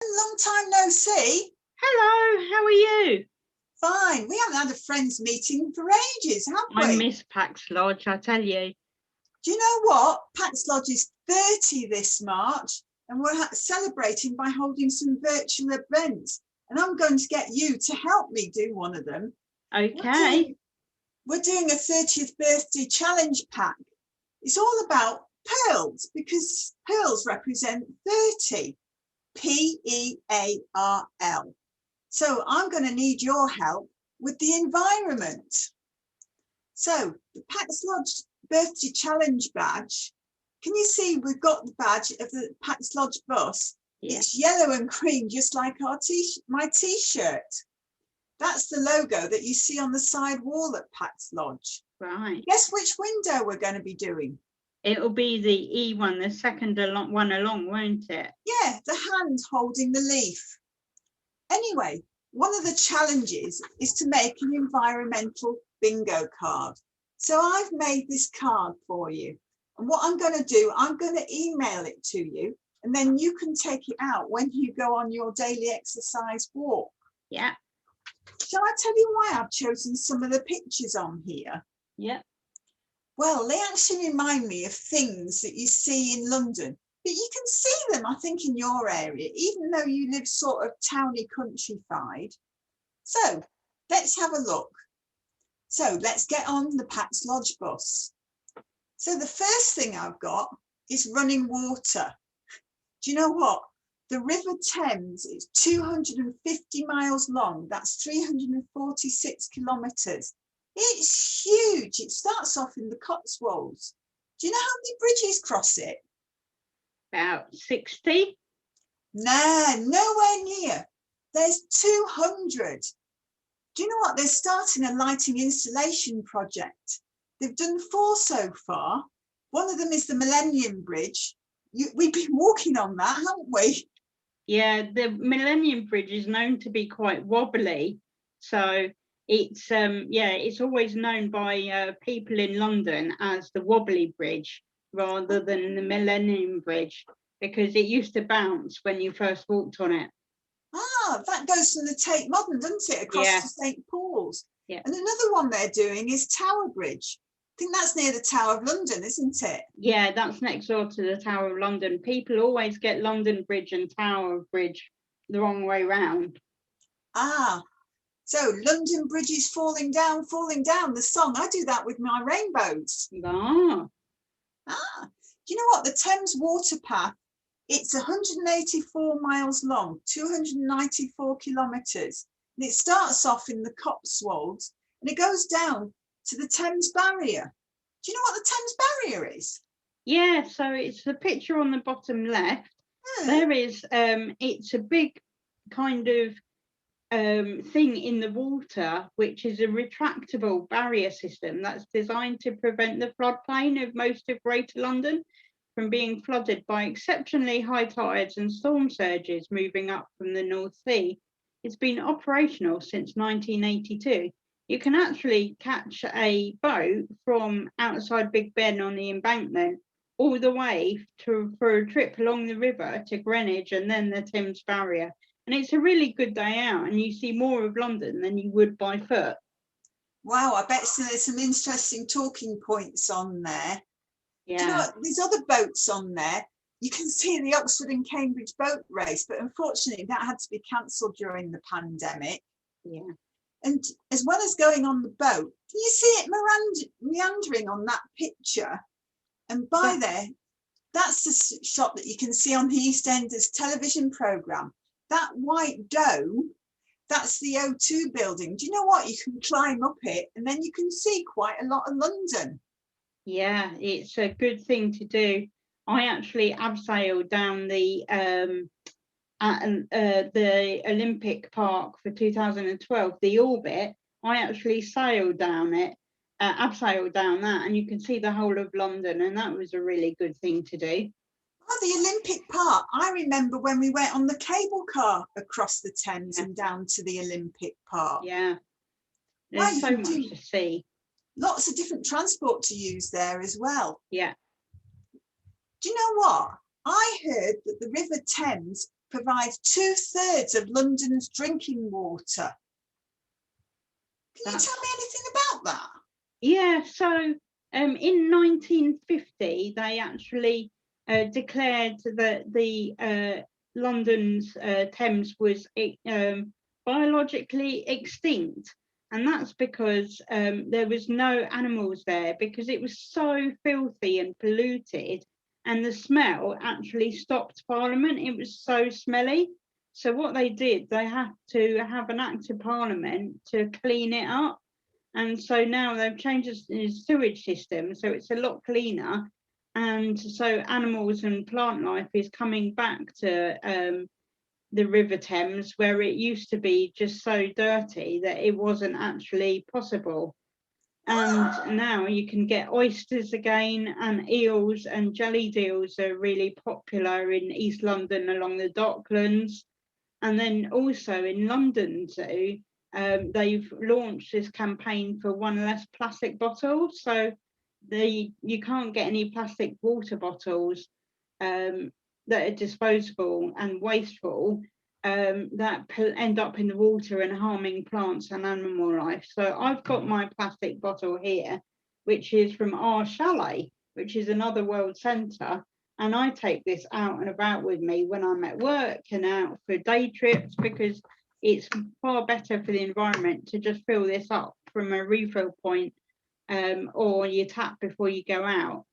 Long time no see. Hello, how are you? Fine. We haven't had a friends meeting for ages, have we? I miss Pax Lodge, I tell you. Do you know what? Pax Lodge is 30 this March, and we're celebrating by holding some virtual events. And I'm going to get you to help me do one of them. Okay. We're doing a 30th birthday challenge pack. It's all about pearls because pearls represent 30. P-E-A-R-L. So I'm going to need your help with the environment. So the Pax Lodge Birthday Challenge badge, can you see we've got the badge of the Pax Lodge bus? Yeah. It's yellow and green, just like my t-shirt. That's the logo that you see on the side wall at Pax Lodge. Right. Guess which window we're going to be doing? It'll be the E one, the second one along, won't it? Yeah, the hand holding the leaf. Anyway, one of the challenges is to make an environmental bingo card. So I've made this card for you. And what I'm going to do, I'm going to email it to you, and then you can take it out when you go on your daily exercise walk. Yeah. Shall I tell you why I've chosen some of the pictures on here? Yeah. Well, they actually remind me of things that you see in London. But you can see them, I think, in your area, even though you live sort of towny countryside. So let's have a look. So let's get on the Pax Lodge bus. So the first thing I've got is running water. Do you know what? The River Thames is 250 miles long. That's 346 kilometres. It's huge. It starts off in the Cotswolds. Do you know how many bridges cross it? About 60? No, nowhere near. There's 200. Do you know what? They're starting a lighting installation project. They've done 4 so far. One of them is the Millennium Bridge. We've been walking on that, haven't we? Yeah, the Millennium Bridge is known to be quite wobbly. So it's it's always known by people in London as the wobbly bridge rather than the Millennium Bridge, because it used to bounce when you first walked on it. Ah, that goes from the Tate Modern, doesn't it, across to St. Paul's? Yeah. And another one they're doing is Tower Bridge. I think that's near the Tower of London, isn't it? Yeah, that's next door to the Tower of London. People always get London Bridge and Tower Bridge the wrong way round. Ah, so London Bridge is falling down, the song. I do that with my rainbows. Ah. Do you know what? The Thames Water Path, it's 184 miles long, 294 kilometres. And it starts off in the Cotswolds and it goes down to the Thames Barrier. Do you know what the Thames Barrier is? Yeah, so it's the picture on the bottom left. There is, it's a big kind of thing in the water, which is a retractable barrier system that's designed to prevent the floodplain of most of Greater London from being flooded by exceptionally high tides and storm surges moving up from the North Sea. It's been operational since 1982. You can actually catch a boat from outside Big Ben on the embankment all the way for a trip along the river to Greenwich and then the Thames Barrier. And it's a really good day out, and you see more of London than you would by foot. Wow, I bet there's some interesting talking points on there. Yeah. Do you know what? There's other boats on there. You can see the Oxford and Cambridge boat race, but unfortunately that had to be cancelled during the pandemic. Yeah. And as well as going on the boat, can you see it meandering on that picture? And by there, that's the shot that you can see on the EastEnders television programme. That white dome, that's the O2 building. Do you know what? You can climb up it and then you can see quite a lot of London. Yeah, it's a good thing to do. I actually abseiled down the Olympic Park for 2012, the Orbit. I actually sailed down it, abseiled down that, and you can see the whole of London, and that was a really good thing to do. Oh, the Olympic Park. I remember when we went on the cable car across the Thames and down to the Olympic Park. Yeah, there's so much to see. Lots of different transport to use there as well. Yeah. Do you know what? I heard that the River Thames provides 2/3 of London's drinking water. Can you tell me anything about that? Yeah, so in 1950, they actually declared that the London's Thames was biologically extinct. And that's because there was no animals there, because it was so filthy and polluted, and the smell actually stopped Parliament. It was so smelly. So what they did, they had to have an act of Parliament to clean it up. And so now they've changed the sewage system, so it's a lot cleaner. And so animals and plant life is coming back to the River Thames, where it used to be just so dirty that it wasn't actually possible. And now you can get oysters again, and eels and jellied eels are really popular in East London along the Docklands. And then also in London Zoo, they've launched this campaign for one less plastic bottle. So you can't get any plastic water bottles that are disposable and wasteful, that end up in the water and harming plants and animal life. So I've got my plastic bottle here, which is from our chalet, which is another world centre. And I take this out and about with me when I'm at work and out for day trips, because it's far better for the environment to just fill this up from a refill point, or your tap before you go out.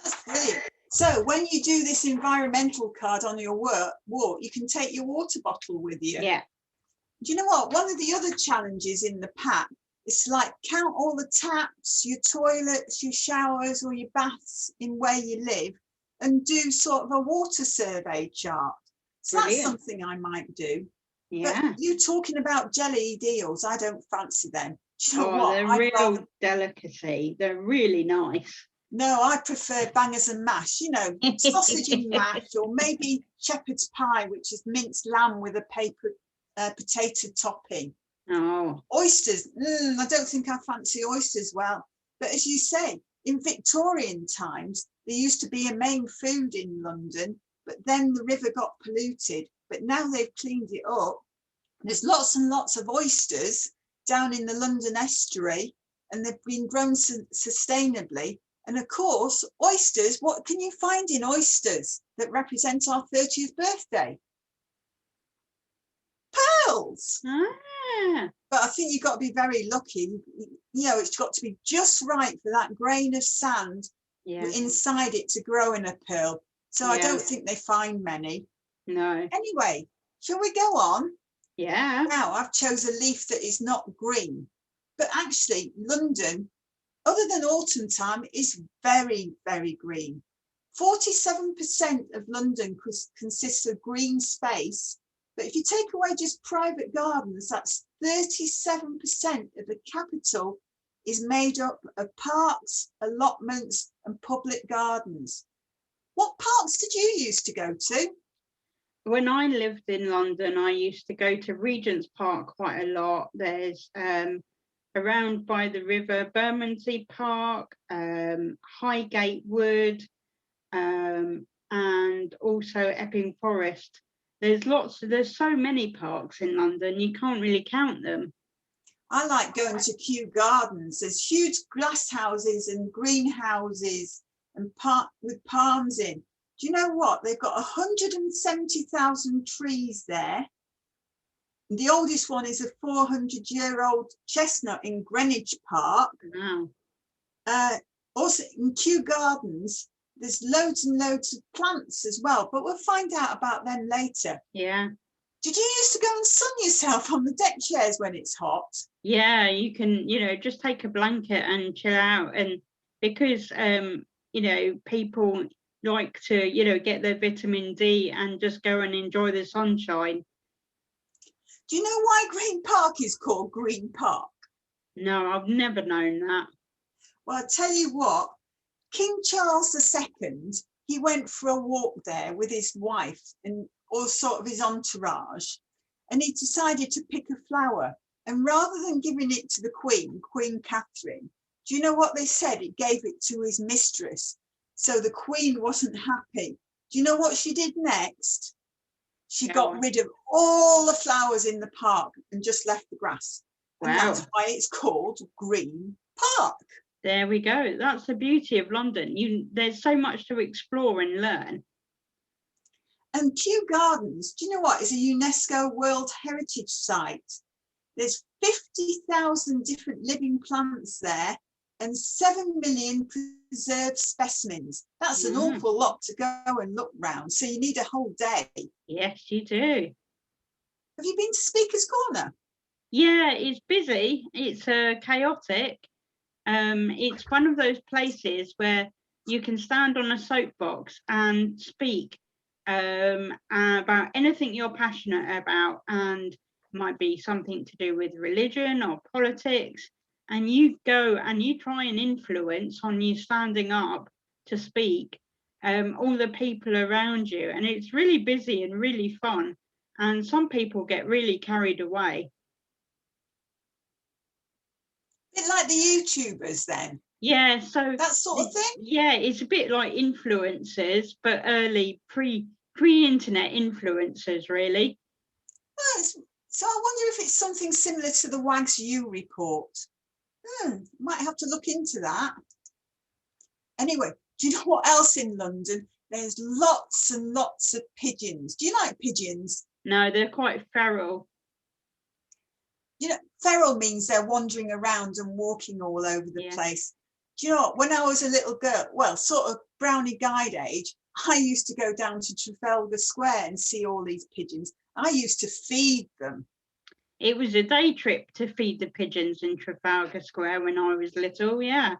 That's brilliant. So when you do this environmental card on your walk, you can take your water bottle with you. Yeah. Do you know what? One of the other challenges in the pack is to like count all the taps, your toilets, your showers, or your baths in where you live, and do sort of a water survey chart. So Brilliant. That's something I might do. Yeah. But you talking about jelly eels, I don't fancy them. Do you know what? They're real delicacy. They're really nice. No, I prefer bangers and mash, you know, sausage and mash, or maybe shepherd's pie, which is minced lamb with a potato topping. Oh. Oysters, I don't think I fancy oysters well. But as you say, in Victorian times, there used to be a main food in London, but then the river got polluted. But now they've cleaned it up. There's lots and lots of oysters down in the London estuary, and they've been grown sustainably. And of course, oysters, what can you find in oysters that represent our 30th birthday? Pearls. But I think you've got to be very lucky. You know, it's got to be just right for that grain of sand inside it to grow in a pearl. So I don't think they find many. No. Anyway, shall we go on? Yeah. Now I've chose a leaf that is not green, but actually London, other than autumn time, is very, very green. 47% of London consists of green space, but if you take away just private gardens, that's 37% of the capital is made up of parks, allotments, and public gardens. What parks did you used to go to? When I lived in London, I used to go to Regent's Park quite a lot. There's around by the river, Bermondsey Park, Highgate Wood, and also Epping Forest. There's so many parks in London, you can't really count them. I like going to Kew Gardens. There's huge glass houses and greenhouses and with palms in. Do you know what? They've got 170,000 trees there. The oldest one is a 400-year-old chestnut in Greenwich Park. Wow. Also in Kew Gardens, there's loads and loads of plants as well, but we'll find out about them later. Yeah. Did you used to go and sun yourself on the deck chairs when it's hot? Yeah, you can, just take a blanket and chill out. And because, people like to, get their vitamin D and just go and enjoy the sunshine. Do you know why Green Park is called Green Park? No, I've never known that. Well, I'll tell you what, King Charles II, he went for a walk there with his wife and all sort of his entourage, and he decided to pick a flower. And rather than giving it to the Queen, Queen Catherine, do you know what they said? He gave it to his mistress. So the Queen wasn't happy. Do you know what she did next? She got rid of all the flowers in the park and just left the grass. And that's why it's called Green Park. There we go. That's the beauty of London. There's so much to explore and learn. And Kew Gardens, do you know what, is a UNESCO World Heritage Site. There's 50,000 different living plants there and 7 million preserved specimens. That's an awful lot to go and look round. So you need a whole day. Yes, you do. Have you been to Speaker's Corner? Yeah, it's busy. It's chaotic. It's one of those places where you can stand on a soapbox and speak about anything you're passionate about, and might be something to do with religion or politics, and you go and you try and influence on you standing up to speak all the people around you, and it's really busy and really fun, and some people get really carried away. A bit like the YouTubers then. Yeah, so that sort of thing. Yeah, it's a bit like influencers, but early pre-internet influencers, really. Well, so I wonder if it's something similar to the Wags U report. Might have to look into that. Anyway, do you know what else in London? There's lots and lots of pigeons. Do you like pigeons? No, they're quite feral. You know, feral means they're wandering around and walking all over the place. Do you know what? When I was a little girl, well, sort of brownie guide age, I used to go down to Trafalgar Square and see all these pigeons. I used to feed them. It was a day trip to feed the pigeons in Trafalgar Square when I was little, yeah.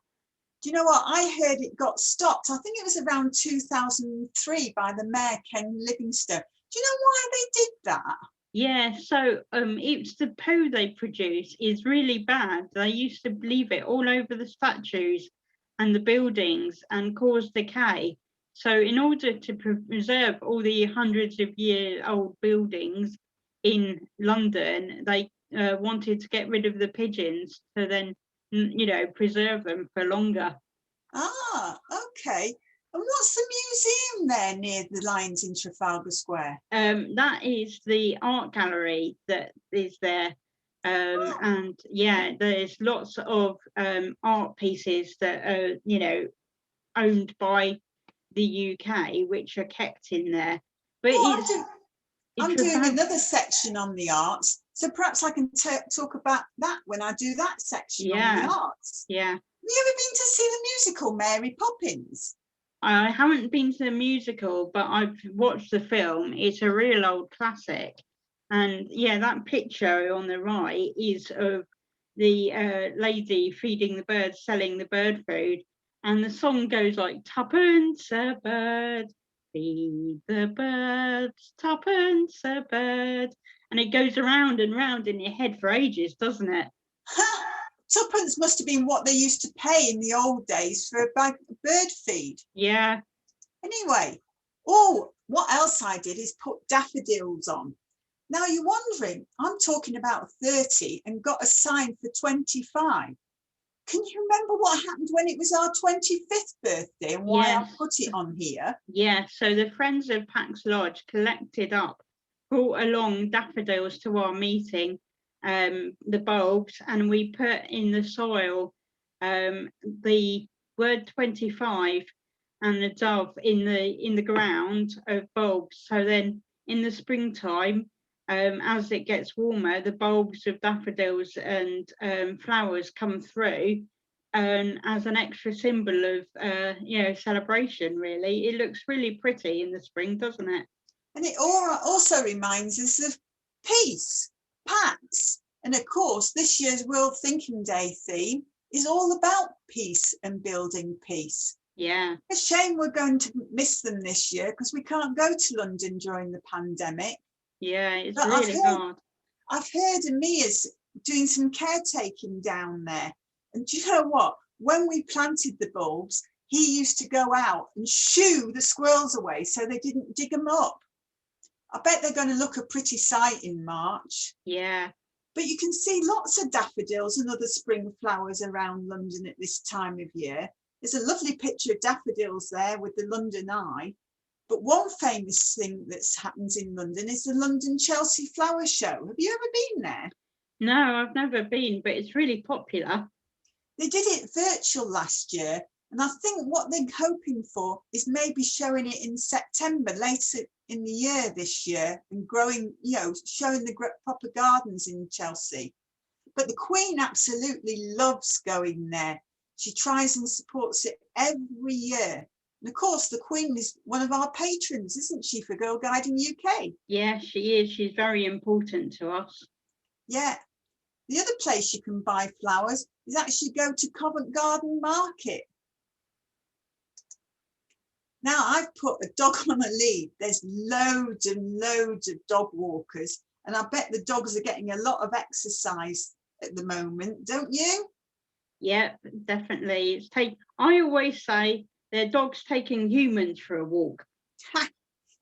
Do you know what? I heard it got stopped. I think it was around 2003 by the Mayor, Ken Livingstone. Do you know why they did that? Yeah, so it's the poo they produce is really bad. They used to leave it all over the statues and the buildings and cause decay. So in order to preserve all the hundreds of year old buildings in London, they wanted to get rid of the pigeons to then, preserve them for longer. Ah, okay. And what's the museum there near the Lions in Trafalgar Square? That is the art gallery that is there. And yeah, there's lots of art pieces that are, owned by the UK, which are kept in there. But I'm doing another section on the arts, so perhaps I can talk about that when I do that section on the arts. Yeah. Have you ever been to see the musical Mary Poppins? I haven't been to the musical, but I've watched the film. It's a real old classic. And yeah, that picture on the right is of the lady feeding the birds, selling the bird food. And the song goes like, "Tuppence a bird, feed the birds, tuppence a bird." And it goes around and round in your head for ages, doesn't it? Tuppence must have been what they used to pay in the old days for a bag of bird feed. Yeah. Anyway, what else I did is put daffodils on. Now you're wondering, I'm talking about 30 and got a sign for 25. Can you remember what happened when it was our 25th birthday and why I put it on here? Yeah, so the Friends of Pax Lodge brought along daffodils to our meeting, the bulbs, and we put in the soil the word 25 and the dove in the ground of bulbs. So then in the springtime, as it gets warmer, the bulbs of daffodils and flowers come through, and as an extra symbol of celebration. Really, it looks really pretty in the spring, doesn't it? And it also reminds us of peace, Pax. And of course, this year's World Thinking Day theme is all about peace and building peace. Yeah. It's a shame we're going to miss them this year because we can't go to London during the pandemic. Yeah, it's really hard. I've heard Amia's doing some caretaking down there. And do you know what? When we planted the bulbs, he used to go out and shoo the squirrels away so they didn't dig them up. I bet they're going to look a pretty sight in March. Yeah. But you can see lots of daffodils and other spring flowers around London at this time of year. There's a lovely picture of daffodils there with the London Eye. But one famous thing that's happens in London is the London Chelsea Flower Show. Have you ever been there? No, I've never been, but it's really popular. They did it virtual last year, and I think what they're hoping for is maybe showing it in September, later in the year this year, and growing, showing the proper gardens in Chelsea. But the Queen absolutely loves going there. She tries and supports it every year. And of course, the Queen is one of our patrons, isn't she, for Girl Guiding UK? Yeah, she is. She's very important to us. Yeah. The other place you can buy flowers is actually go to Covent Garden Market. Now, I've put a dog on a lead. There's loads and loads of dog walkers, and I bet the dogs are getting a lot of exercise at the moment, don't you? Yeah, definitely. I always say they're dogs taking humans for a walk. Do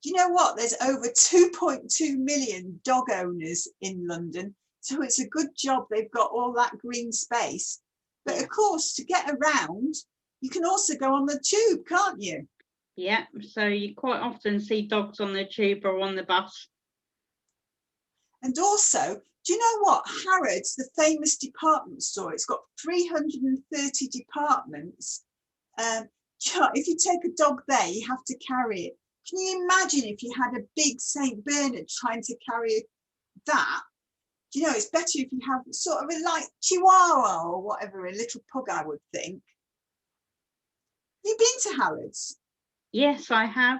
you know what? There's over 2.2 million dog owners in London. So it's a good job they've got all that green space. But of course, to get around, you can also go on the tube, can't you? Yeah, so you quite often see dogs on the tube or on the bus. And also, do you know what? Harrods, the famous department store, it's got 330 departments. If you take a dog there, you have to carry it. Can you imagine if you had a big St. Bernard trying to carry that? Do you know, it's better if you have sort of a light Chihuahua or whatever, a little pug, I would think. Have you been to Harrods? Yes, I have.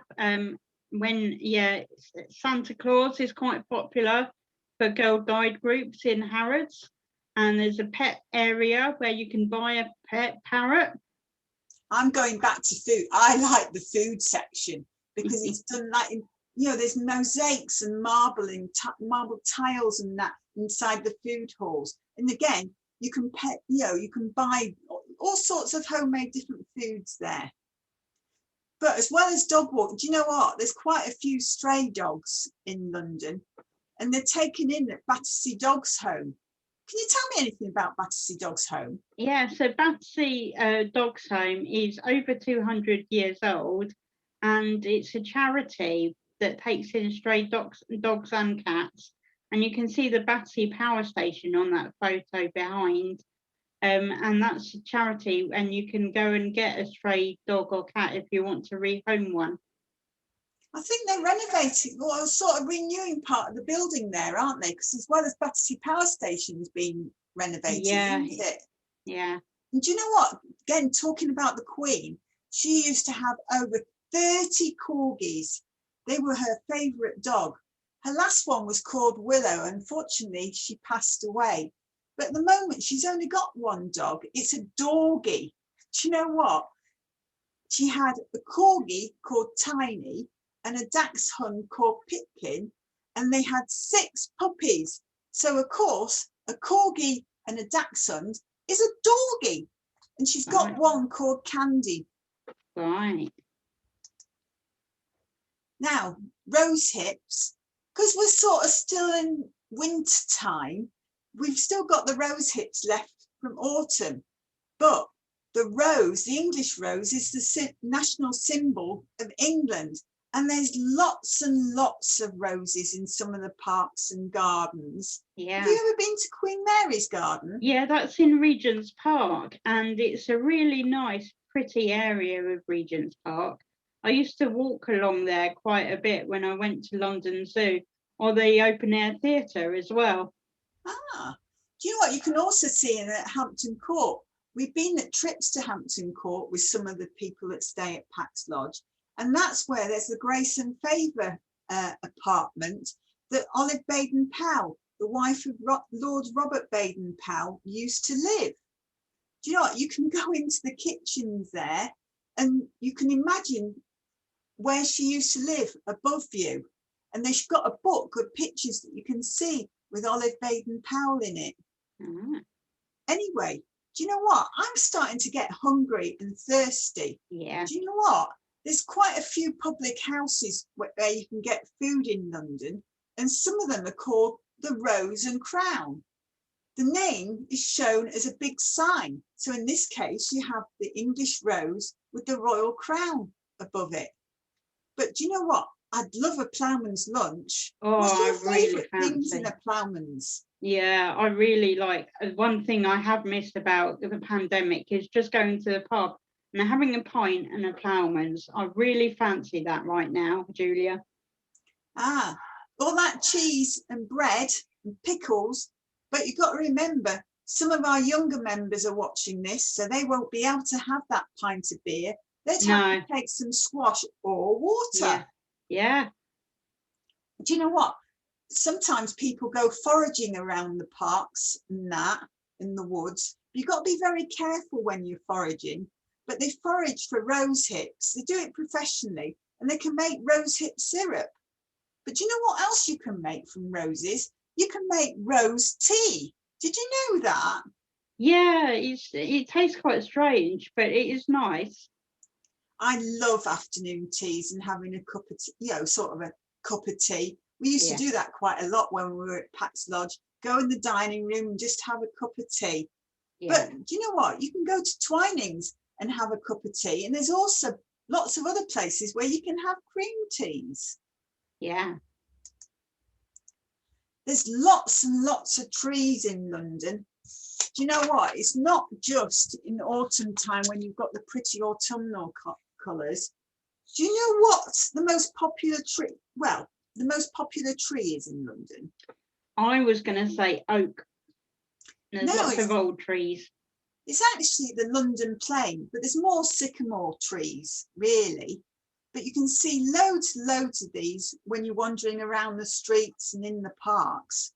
Santa Claus is quite popular for Girl Guide groups in Harrods, and there's a pet area where you can buy a pet parrot. I'm going back to food. I like the food section because it's done like, there's mosaics and marble tiles and that inside the food halls. And again, you can buy all sorts of homemade different foods there. But as well as dog walk, do you know what? There's quite a few stray dogs in London, and they're taken in at Battersea Dogs Home. Can you tell me anything about Battersea Dogs Home? Yeah, so Battersea Dogs Home is over 200 years old, and it's a charity that takes in stray dogs and cats. And you can see the Battersea Power Station on that photo behind. And that's a charity, and you can go and get a stray dog or cat if you want to rehome one. I think they're renovating or sort of renewing part of the building there, aren't they? Because as well as Battersea Power Station's been renovated, isn't it? Yeah. And do you know what? Again, talking about the Queen, she used to have over 30 corgis. They were her favourite dog. Her last one was called Willow. Unfortunately, she passed away. But at the moment, she's only got one dog. It's a dorgie. Do you know what? She had a corgi called Tiny and a dachshund called Pipkin, and they had 6 puppies. So, of course, a corgi and a dachshund is a dorgie. And she's got one called Candy. Right. Now, rose hips, because we're sort of still in winter time, we've still got the rose hips left from autumn. But the rose, the English rose, is the national symbol of England. And there's lots and lots of roses in some of the parks and gardens. Yeah. Have you ever been to Queen Mary's garden? Yeah, that's in Regent's Park, and it's a really nice, pretty area of Regent's Park. I used to walk along there quite a bit when I went to London Zoo or the open air theatre as well. Ah, do you know what you can also see in at Hampton Court? We've been at trips to Hampton Court with some of the people that stay at Pax Lodge. And that's where there's the Grace and Favour apartment that Olive Baden-Powell, the wife of Lord Robert Baden-Powell, used to live. Do you know what? You can go into the kitchens there and you can imagine where she used to live above you. And they've got a book of pictures that you can see with Olive Baden-Powell in it. Mm. Anyway, do you know what? I'm starting to get hungry and thirsty. Yeah. Do you know what? There's quite a few public houses where you can get food in London, and some of them are called the Rose and Crown. The name is shown as a big sign. So in this case, you have the English rose with the royal crown above it. But do you know what? I'd love a ploughman's lunch. Oh, What's your I really favourite things in fancy. a ploughman's? Yeah, I really like. One thing I have missed about the pandemic is just going to the pub and having a pint and a ploughman's. I really fancy that right now, Julia. Ah, all that cheese and bread and pickles. But you've got to remember, some of our younger members are watching this, so they won't be able to have that pint of beer. They'd have No, to take some squash or water. yeah, Do you know what? Sometimes people go foraging around the parks and that in the woods. You've got to be very careful when you're foraging. But they forage for rose hips. They do it professionally, and they can make rose hip syrup. But do you know what else you can make from roses? You can make rose tea. Did you know that? yeah. It tastes quite strange, but it is nice. I love afternoon teas and having a cup of tea, sort of a cup of tea. We used to do that quite a lot when we were at Pax Lodge. Go in the dining room and just have a cup of tea. Yeah. But do you know what? You can go to Twinings and have a cup of tea. And there's also lots of other places where you can have cream teas. Yeah. There's lots and lots of trees in London. Do you know what? It's not just in autumn time when you've got the pretty autumnal colours. Do you know what the most popular tree? Well, the most popular tree is in London. I was going to say oak. There's lots of old trees. It's actually the London plane, but there's more sycamore trees, really. But you can see loads and loads of these when you're wandering around the streets and in the parks.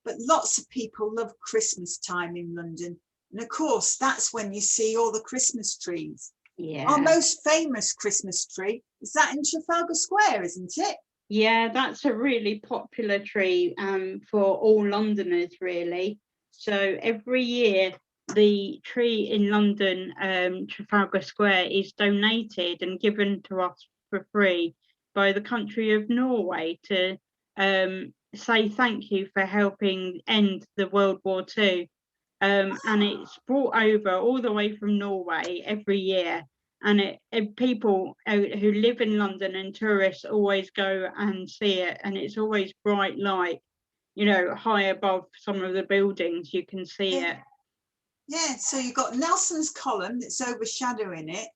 But lots of people love Christmas time in London. And of course, that's when you see all the Christmas trees. Yeah. Our most famous Christmas tree is that in Trafalgar Square, isn't it? Yeah, that's a really popular tree for all Londoners, really. So every year, the tree in London, Trafalgar Square, is donated and given to us for free by the country of Norway to say thank you for helping end the World War II. And it's brought over all the way from Norway every year. And people who live in London and tourists always go and see it. And it's always bright light, high above some of the buildings, you can see it. Yeah, so you've got Nelson's column that's overshadowing it.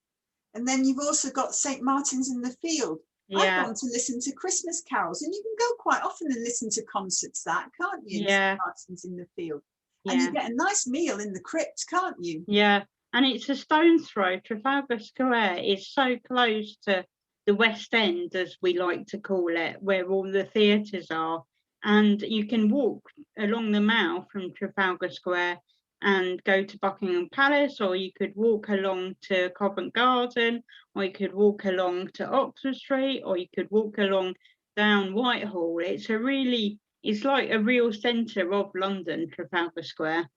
And then you've also got St. Martin's in the Field. Yeah. I've gone to listen to Christmas carols, and you can go quite often and listen to concerts can't you? Yeah. St. Martin's in the Field. Yeah. And you get a nice meal in the crypt, can't you? Yeah, and it's a stone's throw. Trafalgar Square is so close to the West End, as we like to call it, where all the theatres are. And you can walk along the Mall from Trafalgar Square and go to Buckingham Palace, or you could walk along to Covent Garden, or you could walk along to Oxford Street, or you could walk along down Whitehall. It's like a real centre of London, Trafalgar Square.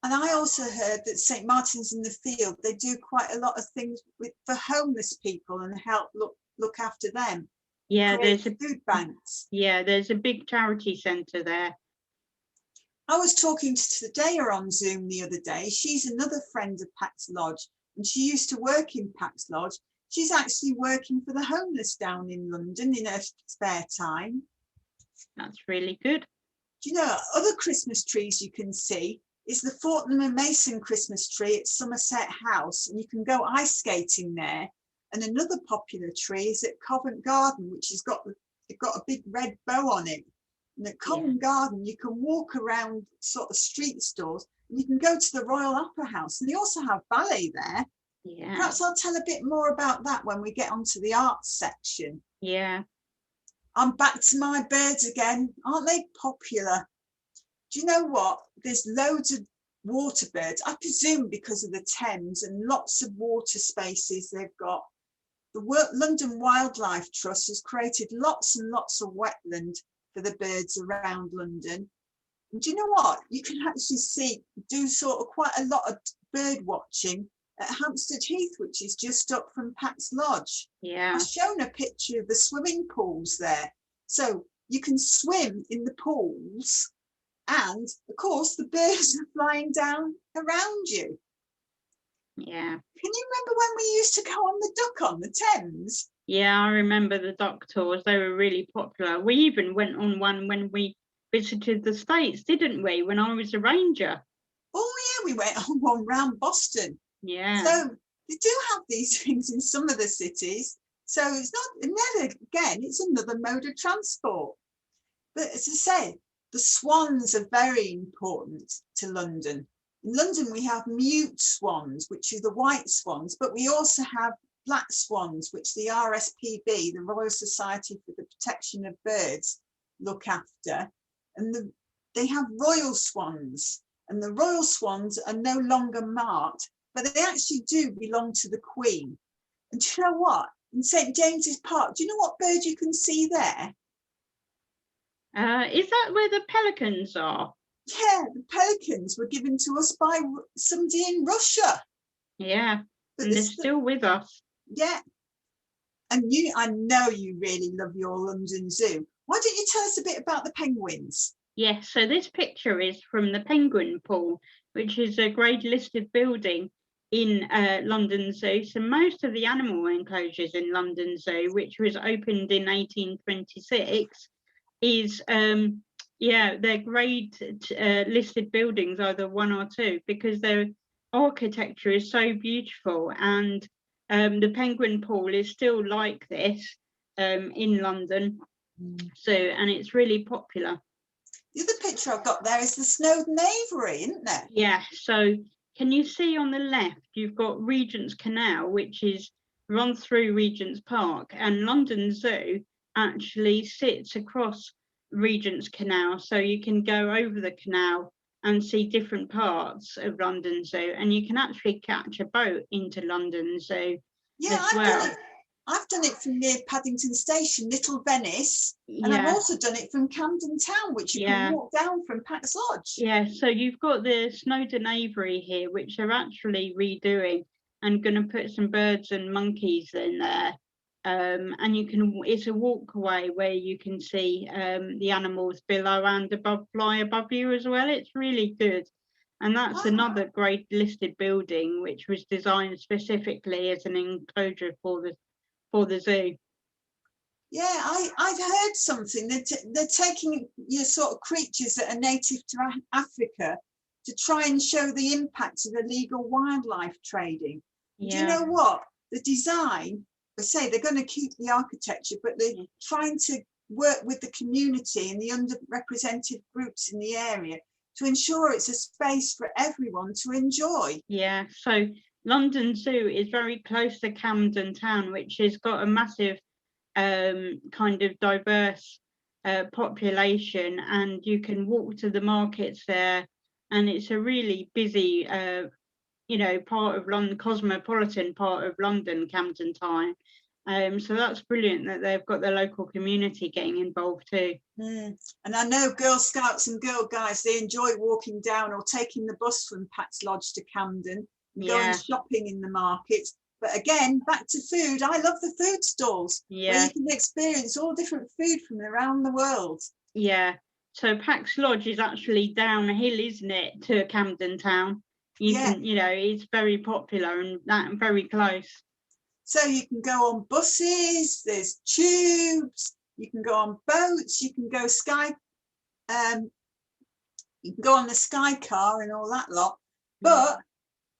And I also heard that St. Martin's in the Field, they do quite a lot of things for homeless people and help look after them. Yeah, there's food banks. Yeah, there's a big charity centre there. I was talking to Daya on Zoom the other day. She's another friend of Pax Lodge, and she used to work in Pax Lodge. She's actually working for the homeless down in London in her spare time. That's really good. Do you know, other Christmas trees you can see is the Fortnum and Mason Christmas tree at Somerset House, and you can go ice skating there. And another popular tree is at Covent Garden, which has got a big red bow on it. And at Covent Garden, you can walk around sort of street stores, and you can go to the Royal Opera House, and they also have ballet there. Yeah. Perhaps I'll tell a bit more about that when we get onto the arts section. Yeah. I'm back to my birds again. Aren't they popular? Do you know what? There's loads of water birds, I presume because of the Thames and lots of water spaces they've got. The London Wildlife Trust has created lots and lots of wetland for the birds around London. And do you know what? You can actually do sort of quite a lot of bird watching at Hampstead Heath, which is just up from Pax Lodge. Yeah. I've shown a picture of the swimming pools there. So you can swim in the pools, and of course the birds are flying down around you. Yeah. Can you remember when we used to go on the Duck on the Thames? Yeah, I remember the duck tours. They were really popular. We even went on one when we visited the States, didn't we? When I was a ranger. Oh yeah, we went on one round Boston. Yeah. So they do have these things in some of the cities. So it's not, and then again, it's another mode of transport. But as I say, the swans are very important to London. In London, we have mute swans, which are the white swans, but we also have black swans, which the RSPB, the Royal Society for the Protection of Birds, look after. And they have royal swans, and the royal swans are no longer marked, but they actually do belong to the Queen. And do you know what? In St. James's Park, do you know what bird you can see there? Is that where the pelicans are? Yeah, the pelicans were given to us by somebody in Russia. Yeah, But and they're still with us. Yeah. And I know you really love your London Zoo. Why don't you tell us a bit about the penguins? Yes, so this picture is from the Penguin Pool, which is a grade listed building in London Zoo. So most of the animal enclosures in London Zoo, which was opened in 1826, is they're grade listed buildings, either 1 or 2, because their architecture is so beautiful. And the Penguin Pool is still like this in London. So, and it's really popular. The other picture I've got there is the Snowdon Aviary, isn't there? Yeah, so can you see on the left, you've got Regent's Canal, which is run through Regent's Park, and London Zoo actually sits across Regent's Canal, so you can go over the canal and see different parts of London Zoo, and you can actually catch a boat into London Zoo as well. I've done it from near Paddington Station, Little Venice, and I've also done it from Camden Town, which you can walk down from Pax Lodge. Yeah, so you've got the Snowdon Aviary here, which they're actually redoing and going to put some birds and monkeys in there. And it's a walkway where you can see the animals below and above, fly above you as well. It's really good. And that's another great listed building, which was designed specifically as an enclosure for the zoo. Yeah, I've heard something. They're taking sort of creatures that are native to Africa to try and show the impact of illegal wildlife trading. Yeah. Do you know what? The design, they say they're going to keep the architecture, but they're trying to work with the community and the underrepresented groups in the area to ensure it's a space for everyone to enjoy. Yeah, so London Zoo is very close to Camden Town, which has got a massive kind of diverse population, and you can walk to the markets there, and it's a really busy part of London, cosmopolitan part of London, Camden Town. So that's brilliant that they've got the local community getting involved too. And I know Girl Scouts and Girl Guides, they enjoy walking down or taking the bus from Pax Lodge to Camden and going shopping in the markets. But again, back to food. I love the food stalls where you can experience all different food from around the world. Yeah. So Pax Lodge is actually downhill, isn't it, to Camden Town? It's very popular and very close. So you can go on buses, there's tubes, you can go on boats, you can go you can go on the Sky Car and all that lot. But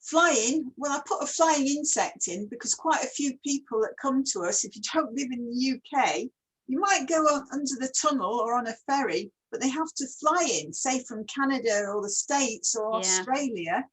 flying, well, I put a flying insect in because quite a few people that come to us, if you don't live in the UK, you might go under the tunnel or on a ferry, but they have to fly in, say from Canada or the States or Australia.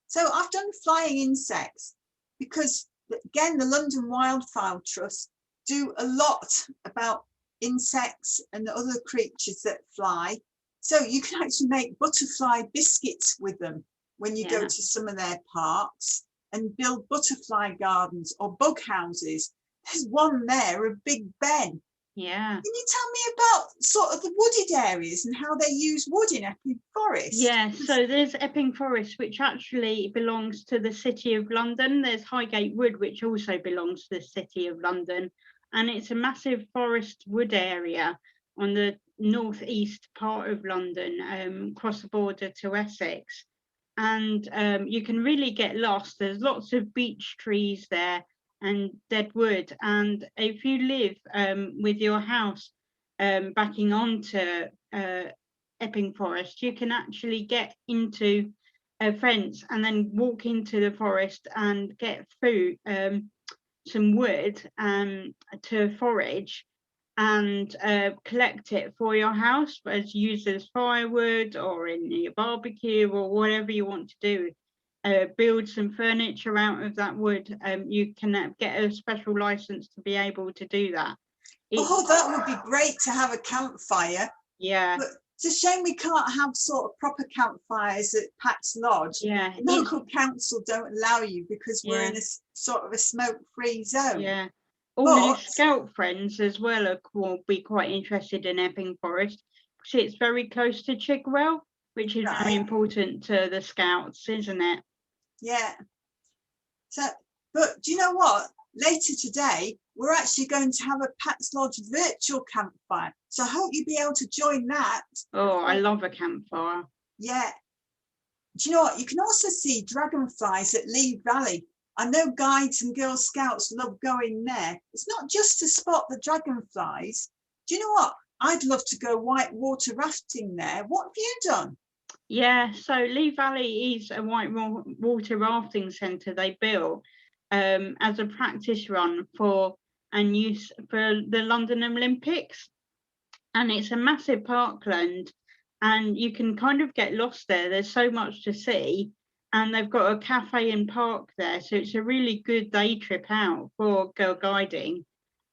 So I've done flying insects because, again, the London Wildfowl Trust do a lot about insects and the other creatures that fly. So you can actually make butterfly biscuits with them when you go to some of their parks and build butterfly gardens or bug houses. There's one there, a Big Ben. Yeah. Can you tell me about sort of the wooded areas and how they use wood in Epping Forest? Yeah, so there's Epping Forest, which actually belongs to the City of London. There's Highgate Wood, which also belongs to the City of London. And it's a massive forest wood area on the northeast part of London, across the border to Essex. And you can really get lost. There's lots of beech trees there, and dead wood. And if you live with your house backing onto Epping Forest, you can actually get into a fence and then walk into the forest and get food, some wood to forage and collect it for your house as used as firewood or in your barbecue or whatever you want to do. Build some furniture out of that wood. You can get a special license to be able to do that. Oh, that would be great to have a campfire. Yeah. But it's a shame we can't have sort of proper campfires at Pax Lodge. Yeah. Local council don't allow you because we're in a sort of a smoke-free zone. Yeah. All your scout friends as well will be quite interested in Epping Forest because it's very close to Chigwell, which is very important to the scouts, isn't it? Yeah. So, but do you know what? Later today, we're actually going to have a Pax Lodge virtual campfire. So I hope you'll be able to join that. Oh, I love a campfire. Yeah. Do you know what? You can also see dragonflies at Lee Valley. I know guides and Girl Scouts love going there. It's not just to spot the dragonflies. Do you know what? I'd love to go white water rafting there. What have you done? Yeah, so Lee Valley is a white water rafting centre they built as a practice run for and use for the London Olympics. And it's a massive parkland and you can kind of get lost there. There's so much to see. And they've got a cafe and park there. So it's a really good day trip out for girl guiding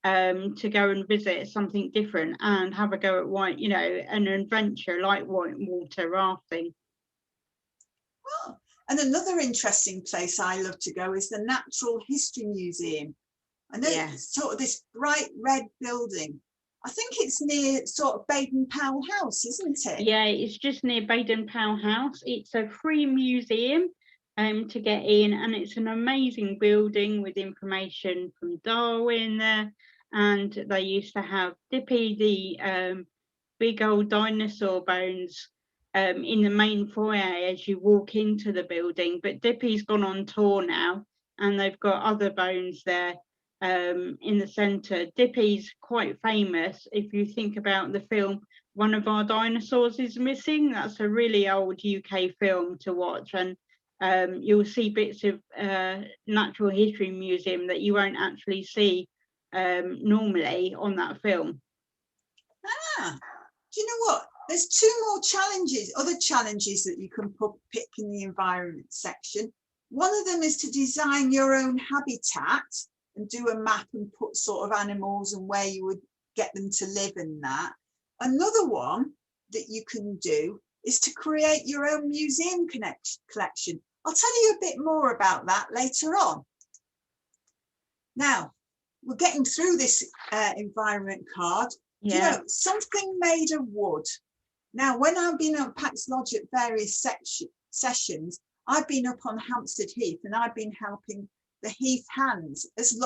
to go and visit something different and have a go at white, you know, an adventure like white water rafting. Oh, and another interesting place I love to go is the Natural History Museum. I know it's sort of this bright red building. I think it's near sort of Baden-Powell House, isn't it? Yeah, it's just near Baden-Powell House. It's a free museum to get in, and it's an amazing building with information from Darwin there. And they used to have Dippy, the big old dinosaur bones, in the main foyer as you walk into the building. But Dippy's gone on tour now, and they've got other bones there. In the centre. Dippy's quite famous. If you think about the film One of Our Dinosaurs is Missing, that's a really old UK film to watch, and you'll see bits of Natural History Museum that you won't actually see normally on that film. Ah, do you know what? There's two more challenges, other challenges that you can pick in the environment section. One of them is to design your own habitat and do a map and put sort of animals and where you would get them to live in that. Another one that you can do is to create your own museum collection. I'll tell you a bit more about that later on. Now, we're getting through this environment card. Do you know, something made of wood. Now, when I've been at Pax Lodge at various sessions, I've been up on Hampstead Heath and I've been helping the Heath Hands as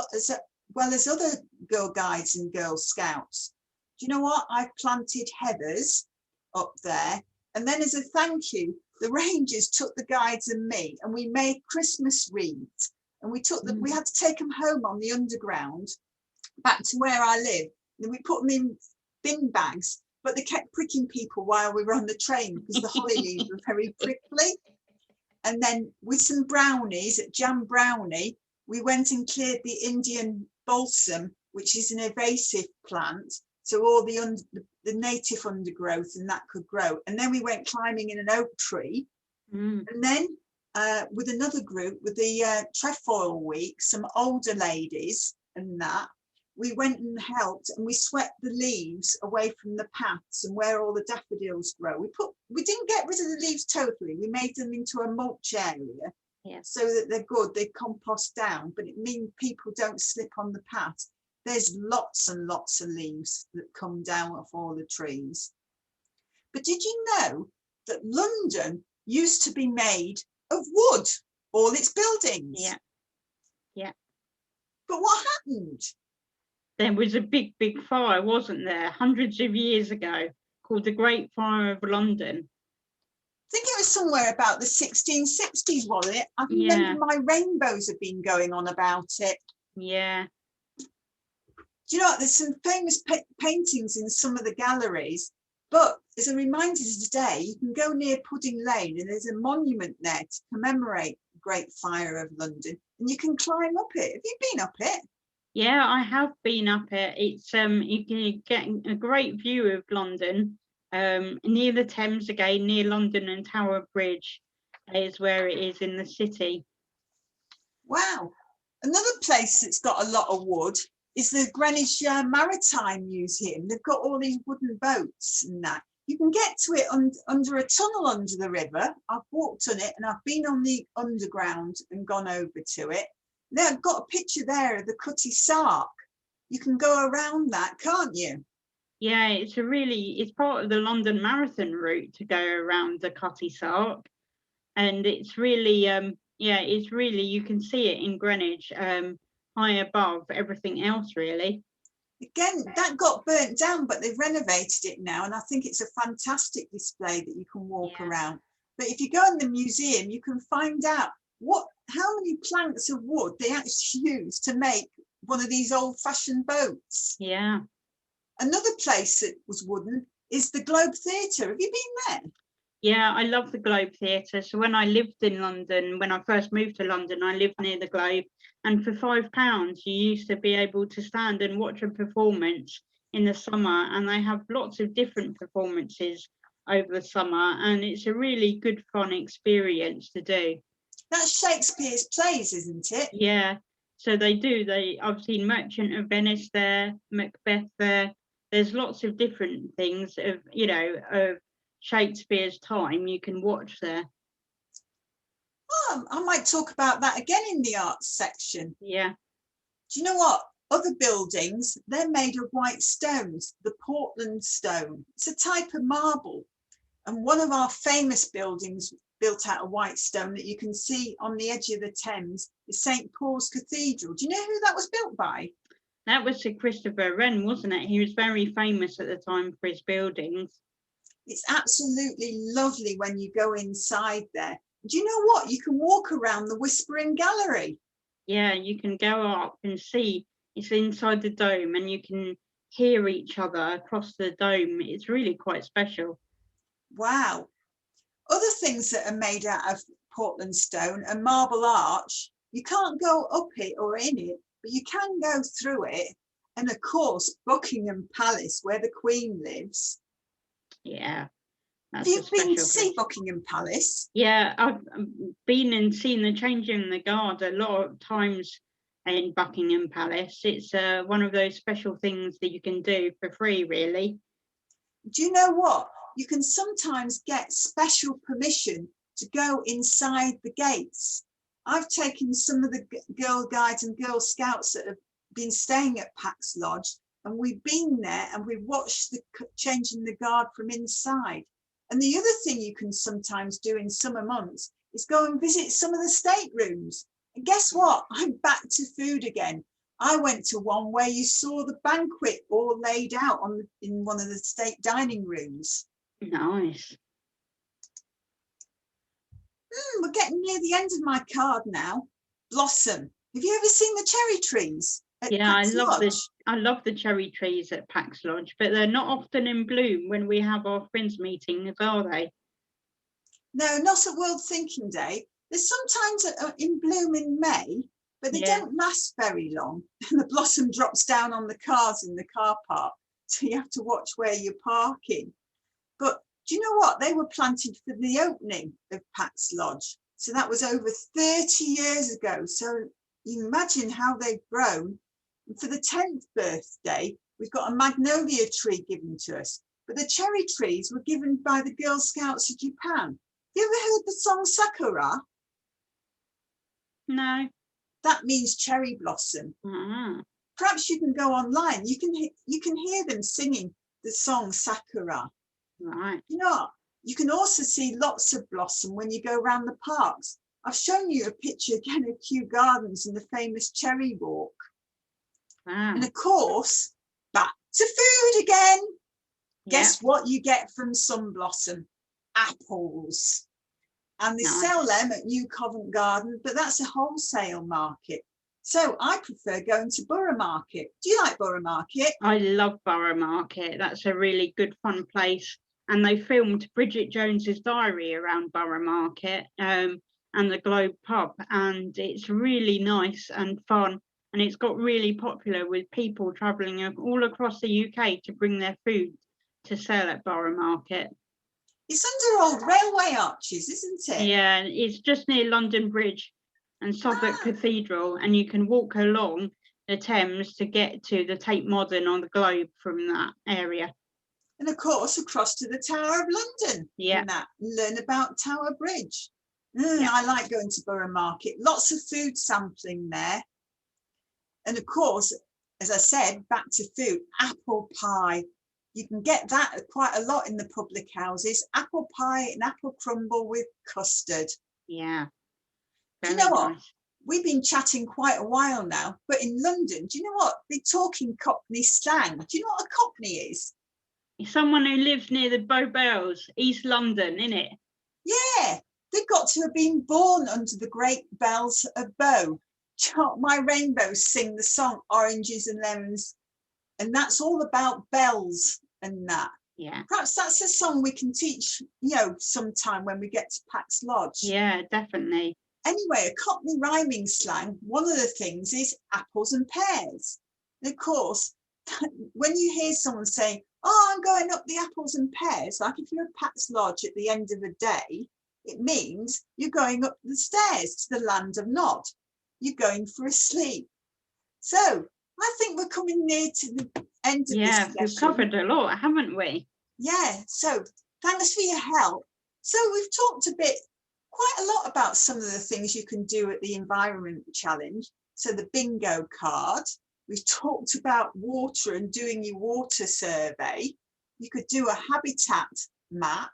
well as other Girl Guides and Girl Scouts. Do you know what? I've planted heathers up there, and then as a thank you, the Rangers took the guides and me, and we made Christmas wreaths, and we took them. We had to take them home on the underground back to where I live, and we put them in bin bags, but they kept pricking people while we were on the train because the holly leaves were very prickly. And then with some brownies, at Jam Brownie, we went and cleared the Indian balsam, which is an invasive plant. So all the native undergrowth and that could grow. And then we went climbing in an oak tree. And then with another group, with the Trefoil Week, some older ladies and that, we went and helped and we swept the leaves away from the paths and where all the daffodils grow. We didn't get rid of the leaves totally. We made them into a mulch area so that they're good. They compost down, but it means people don't slip on the path. There's lots and lots of leaves that come down off all the trees. But did you know that London used to be made of wood, all its buildings? Yeah. But what happened? There was a big fire, wasn't there, hundreds of years ago, called the Great Fire of London. I think it was somewhere about the 1660s, wasn't it? I remember my rainbows have been going on about it. Yeah. Do you know what? There's some famous paintings in some of the galleries, but as a reminder today, you can go near Pudding Lane and there's a monument there to commemorate the Great Fire of London, and you can climb up it. Have you been up it? Yeah, I have been up it. It's you can get a great view of London, near the Thames again, near London and Tower Bridge is where it is in the city. Wow. Another place that's got a lot of wood is the Greenwich Maritime Museum. They've got all these wooden boats and that. You can get to it under a tunnel under the river. I've walked on it and I've been on the underground and gone over to it. They've got a picture there of the Cutty Sark. You can go around that, can't you? Yeah, it's part of the London Marathon route to go around the Cutty Sark, and it's really it's really, you can see it in Greenwich, high above everything else, really. Again, that got burnt down, but they've renovated it now, and I think it's a fantastic display that you can walk around. But if you go in the museum, you can find out how many planks of wood they actually use to make one of these old-fashioned boats. Yeah. Another place that was wooden is the Globe Theatre. Have you been there? Yeah, I love the Globe Theatre. So when I lived in London, when I first moved to London, I lived near the Globe, and for £5 you used to be able to stand and watch a performance in the summer, and they have lots of different performances over the summer, and it's a really good fun experience to do. That's Shakespeare's plays, isn't it? Yeah, so they do. I've seen Merchant of Venice there, Macbeth there. There's lots of different things of Shakespeare's time you can watch there. Oh, I might talk about that again in the arts section. Yeah. Do you know what? Other buildings, they're made of white stones, the Portland stone. It's a type of marble. And one of our famous buildings built out of white stone that you can see on the edge of the Thames is St. Paul's Cathedral. Do you know who that was built by? That was Sir Christopher Wren, wasn't it? He was very famous at the time for his buildings. It's absolutely lovely when you go inside there. Do you know what? You can walk around the Whispering Gallery. Yeah, you can go up and see. It's inside the dome and you can hear each other across the dome. It's really quite special. Wow. Other things that are made out of Portland stone and Marble Arch, you can't go up it or in it, but you can go through it. And of course, Buckingham Palace, where the Queen lives. Yeah. Have you been to see Buckingham Palace? Yeah, I've been and seen the changing the guard a lot of times in Buckingham Palace. It's one of those special things that you can do for free, really. Do you know what? You can sometimes get special permission to go inside the gates. I've taken some of the Girl Guides and Girl Scouts that have been staying at Pax Lodge, and we've been there and we've watched the changing the guard from inside. And the other thing you can sometimes do in summer months is go and visit some of the staterooms. And guess what? I'm back to food again. I went to one where you saw the banquet all laid out in one of the state dining rooms. Nice. We're getting near the end of my card now. Blossom. Have you ever seen the cherry trees? Yeah, I love the cherry trees at Pax Lodge, but they're not often in bloom when we have our friends meetings, are they? No, not at World Thinking Day. They're sometimes in bloom in May, but they don't last very long. And the blossom drops down on the cars in the car park, so you have to watch where you're parking. But do you know what? They were planted for the opening of Pax Lodge. So that was over 30 years ago. So you imagine how they've grown. And for the 10th birthday, we've got a magnolia tree given to us. But the cherry trees were given by the Girl Scouts of Japan. Have you ever heard the song Sakura? No. That means cherry blossom. Uh-huh. Perhaps you can go online. You can hear them singing the song Sakura. Right. You know what? You can also see lots of blossom when you go around the parks. I've shown you a picture again of Kew Gardens and the famous cherry walk. Wow. And of course, back to food again. Guess what you get from Sun Blossom? Apples. And they sell them at New Covent Garden, but that's a wholesale market. So I prefer going to Borough Market. Do you like Borough Market? I love Borough Market. That's a really good, fun place. And they filmed Bridget Jones's Diary around Borough Market and the Globe Pub. And it's really nice and fun. And it's got really popular with people travelling all across the UK to bring their food to sell at Borough Market. It's under old railway arches, isn't it? Yeah, it's just near London Bridge and Southwark Cathedral, and you can walk along the Thames to get to the Tate Modern on the Globe from that area. And of course, across to the Tower of London. Yeah. And that, learn about Tower Bridge. Yeah. I like going to Borough Market. Lots of food sampling there. And of course, as I said, back to food, apple pie. You can get that quite a lot in the public houses. Apple pie and apple crumble with custard. Yeah. Do you know what? We've been chatting quite a while now, but in London, do you know what? They're talking Cockney slang. Do you know what a Cockney is? Someone who lives near the Bow Bells, East London, innit? Yeah, they've got to have been born under the great bells of Bow. My Rainbows sing the song Oranges and Lemons, and that's all about bells and that. Yeah. Perhaps that's a song we can teach, sometime when we get to Pax Lodge. Yeah, definitely. Anyway, a Cockney rhyming slang, one of the things is apples and pears. And of course, when you hear someone saying, oh, I'm going up the apples and pears, like if you're at Pax Lodge at the end of the day, it means you're going up the stairs to the land of Nod. You're going for a sleep. So I think we're coming near to the end of this session. Yeah, we've covered a lot, haven't we? Yeah, so thanks for your help. So we've talked quite a lot about some of the things you can do at the Environment Challenge. So the bingo card, we've talked about water and doing your water survey. You could do a habitat map.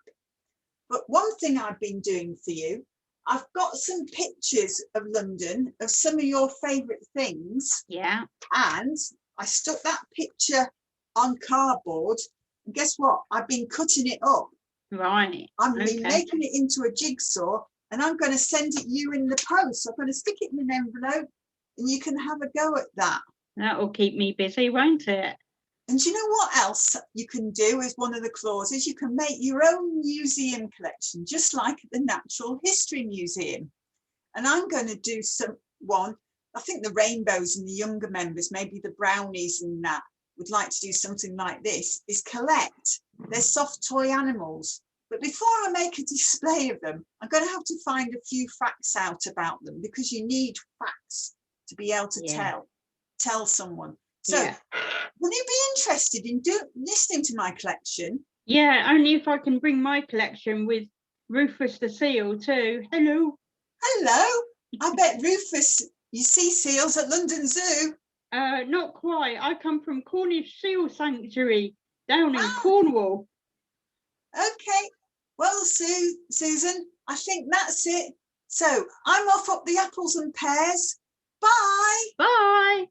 But one thing I've been doing for you, I've got some pictures of London, of some of your favourite things. Yeah. And I stuck that picture on cardboard. And guess what? I've been cutting it up. Right. I'm been making it into a jigsaw, and I'm going to send it you in the post. So I'm going to stick it in an envelope, and you can have a go at that. That will keep me busy, won't it? And do you know what else you can do as one of the clauses? You can make your own museum collection, just like at the Natural History Museum. And I'm going to do one. I think the Rainbows and the younger members, maybe the Brownies and that, would like to do something like this, is collect their soft toy animals. But before I make a display of them, I'm going to have to find a few facts out about them, because you need facts to be able to tell someone. So will you be interested in listening to my collection? Yeah, only if I can bring my collection with Rufus the seal too. Hello. Hello. I bet Rufus, you see seals at London Zoo. Not quite. I come from Cornish Seal Sanctuary down in Cornwall. Okay. Well, Susan, I think that's it. So I'm off up the apples and pears. Bye. Bye.